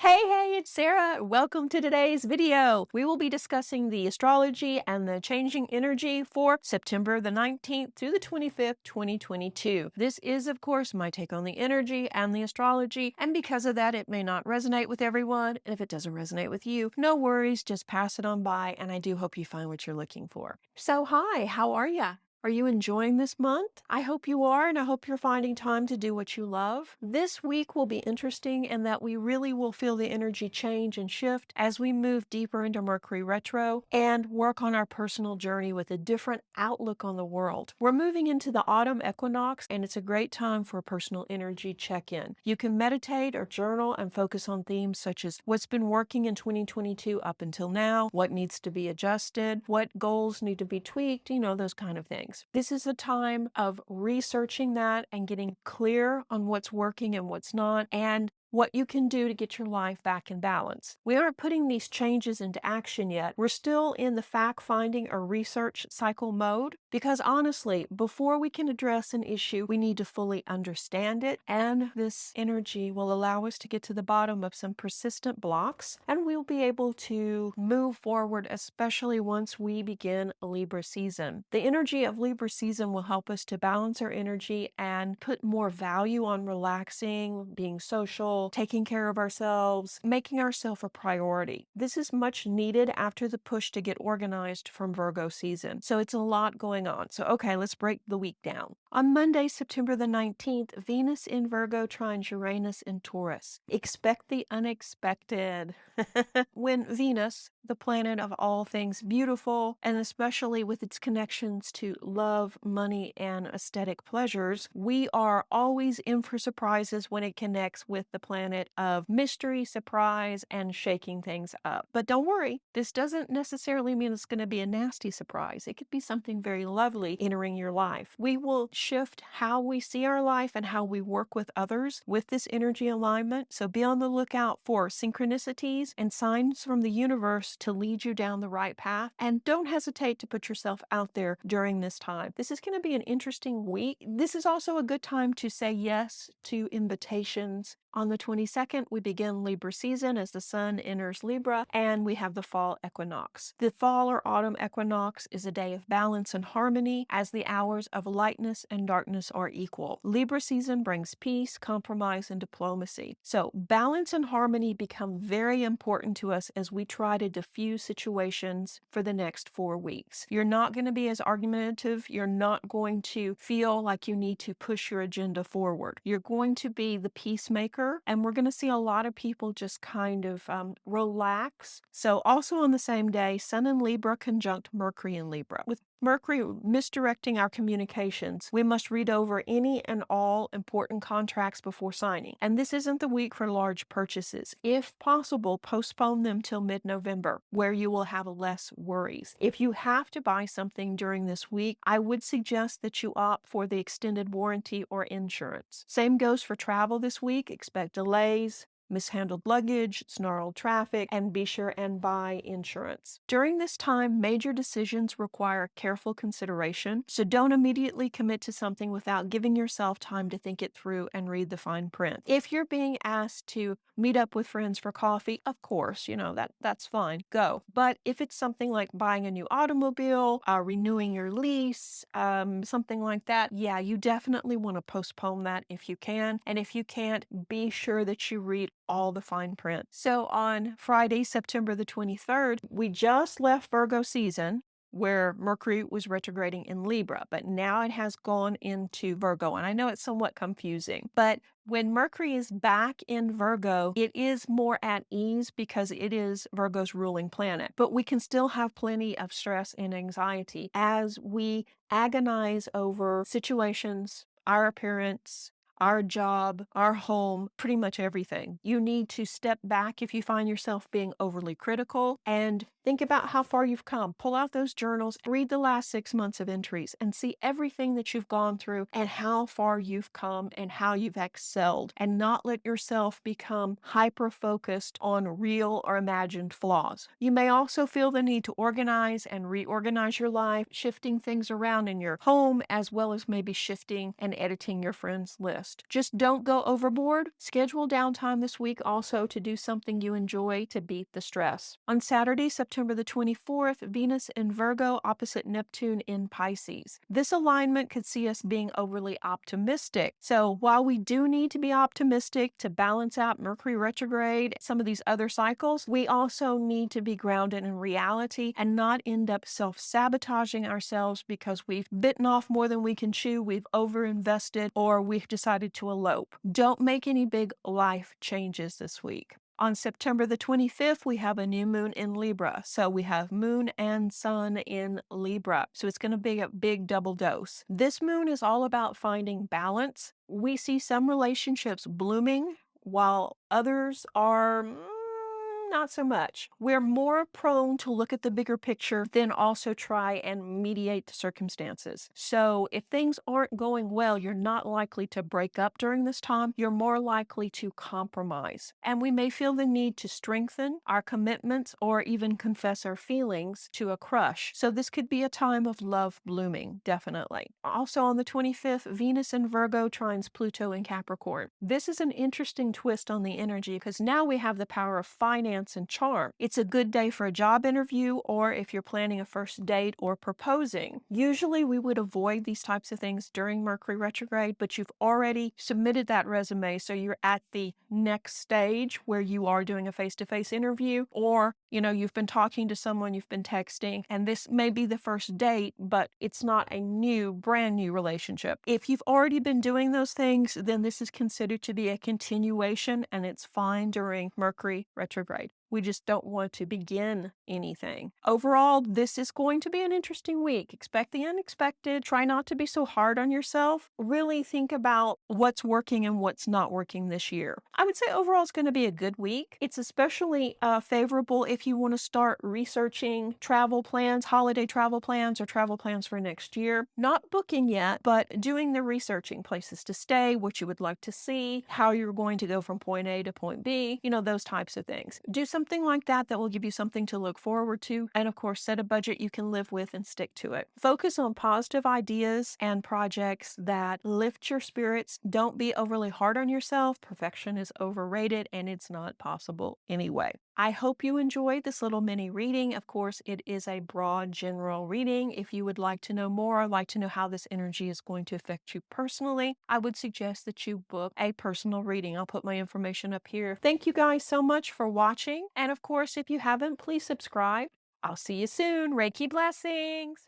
Hey, it's Sarah. Welcome to today's video. We will be discussing the astrology and the changing energy for September the 19th through the 25th, 2022. This is, of course, my take on the energy and the astrology, and because of that, it may not resonate with everyone. And if it doesn't resonate with you, no worries, just pass it on by, and I do hope you find what you're looking for. So, hi, how are ya? Are you enjoying this month? I hope you are, and I hope you're finding time to do what you love. This week will be interesting in that we really will feel the energy change and shift as we move deeper into Mercury retro and work on our personal journey with a different outlook on the world. We're moving into the autumn equinox, and it's a great time for a personal energy check-in. You can meditate or journal and focus on themes such as what's been working in 2022 up until now, what needs to be adjusted, what goals need to be tweaked, those kind of things. This is a time of researching that and getting clear on what's working and what's not, and what you can do to get your life back in balance. We aren't putting these changes into action yet. We're still in the fact-finding or research cycle mode because honestly, before we can address an issue, we need to fully understand it, and this energy will allow us to get to the bottom of some persistent blocks, and we'll be able to move forward, especially once we begin Libra season. The energy of Libra season will help us to balance our energy and put more value on relaxing, being social, taking care of ourselves, making ourselves a priority. This is much needed after the push to get organized from Virgo season. So it's a lot going on. So okay, let's break the week down. On Monday, September the 19th, Venus in Virgo trines Uranus in Taurus. Expect the unexpected. When Venus, the planet of all things beautiful, and especially with its connections to love, money, and aesthetic pleasures, we are always in for surprises when it connects with the planet of mystery, surprise, and shaking things up. But don't worry, this doesn't necessarily mean it's going to be a nasty surprise. It could be something very lovely entering your life. We will shift how we see our life and how we work with others with this energy alignment. So be on the lookout for synchronicities and signs from the universe to lead you down the right path. And don't hesitate to put yourself out there during this time. This is going to be an interesting week. This is also a good time to say yes to invitations. On the 22nd, we begin Libra season as the sun enters Libra, and we have the fall equinox. The fall or autumn equinox is a day of balance and harmony as the hours of lightness and darkness are equal. Libra season brings peace, compromise, and diplomacy. So balance and harmony become very important to us as we try to diffuse situations for the next 4 weeks. You're not going to be as argumentative. You're not going to feel like you need to push your agenda forward. You're going to be the peacemaker, and we're going to see a lot of people just kind of relax. So also on the same day, Sun in Libra conjunct Mercury in Libra. With Mercury misdirecting our communications, we must read over any and all important contracts before signing. And this isn't the week for large purchases. If possible, postpone them till mid-November, where you will have less worries. If you have to buy something during this week, I would suggest that you opt for the extended warranty or insurance. Same goes for travel this week. Expect delays, mishandled luggage, snarled traffic, and be sure and buy insurance. During this time, major decisions require careful consideration, so don't immediately commit to something without giving yourself time to think it through and read the fine print. If you're being asked to meet up with friends for coffee, of course, that's fine, go. But if it's something like buying a new automobile, renewing your lease, something like that, yeah, you definitely want to postpone that if you can. And if you can't, be sure that you read all the fine print. So on Friday, September the 23rd, we just left Virgo season, where Mercury was retrograding in Libra, but now it has gone into Virgo. And I know it's somewhat confusing, but when Mercury is back in Virgo, it is more at ease because it is Virgo's ruling planet. But we can still have plenty of stress and anxiety as we agonize over situations, our appearance, our job, our home, pretty much everything. You need to step back if you find yourself being overly critical and think about how far you've come. Pull out those journals, read the last 6 months of entries, and see everything that you've gone through and how far you've come and how you've excelled, and not let yourself become hyper-focused on real or imagined flaws. You may also feel the need to organize and reorganize your life, shifting things around in your home, as well as maybe shifting and editing your friends' list. most. Just don't go overboard. Schedule downtime this week also to do something you enjoy to beat the stress. On Saturday, September the 24th, Venus in Virgo opposite Neptune in Pisces. This alignment could see us being overly optimistic. So while we do need to be optimistic to balance out Mercury retrograde, some of these other cycles, we also need to be grounded in reality and not end up self-sabotaging ourselves because we've bitten off more than we can chew, we've overinvested, or we've decided to elope. Don't make any big life changes this week. On September the 25th, we have a new moon in Libra. So we have moon and sun in Libra. So it's going to be a big double dose. This moon is all about finding balance. We see some relationships blooming while others are not so much. We're more prone to look at the bigger picture than also try and mediate the circumstances. So if things aren't going well, you're not likely to break up during this time. You're more likely to compromise. And we may feel the need to strengthen our commitments or even confess our feelings to a crush. So this could be a time of love blooming, definitely. Also on the 25th, Venus in Virgo trines Pluto in Capricorn. This is an interesting twist on the energy because now we have the power of finance and charm. It's a good day for a job interview or if you're planning a first date or proposing. Usually we would avoid these types of things during Mercury retrograde, but you've already submitted that resume, so you're at the next stage where you are doing a face-to-face interview, or you've been talking to someone, you've been texting, and this may be the first date, but it's not a brand new relationship. If you've already been doing those things, then this is considered to be a continuation and it's fine during Mercury retrograde. We just don't want to begin anything. Overall, this is going to be an interesting week. Expect the unexpected. Try not to be so hard on yourself. Really think about what's working and what's not working this year. I would say overall it's going to be a good week. It's especially favorable if you want to start researching travel plans, holiday travel plans, or travel plans for next year. Not booking yet, but doing the researching, places to stay, what you would like to see, how you're going to go from point A to point B, those types of things. Do something like that will give you something to look forward to. And of course, set a budget you can live with and stick to it. Focus on positive ideas and projects that lift your spirits. Don't be overly hard on yourself. Perfection is overrated and it's not possible anyway. I hope you enjoyed this little mini reading. Of course, it is a broad general reading. If you would like to know more or like to know how this energy is going to affect you personally, I would suggest that you book a personal reading. I'll put my information up here. Thank you guys so much for watching. And of course, if you haven't, please subscribe. I'll see you soon. Reiki blessings.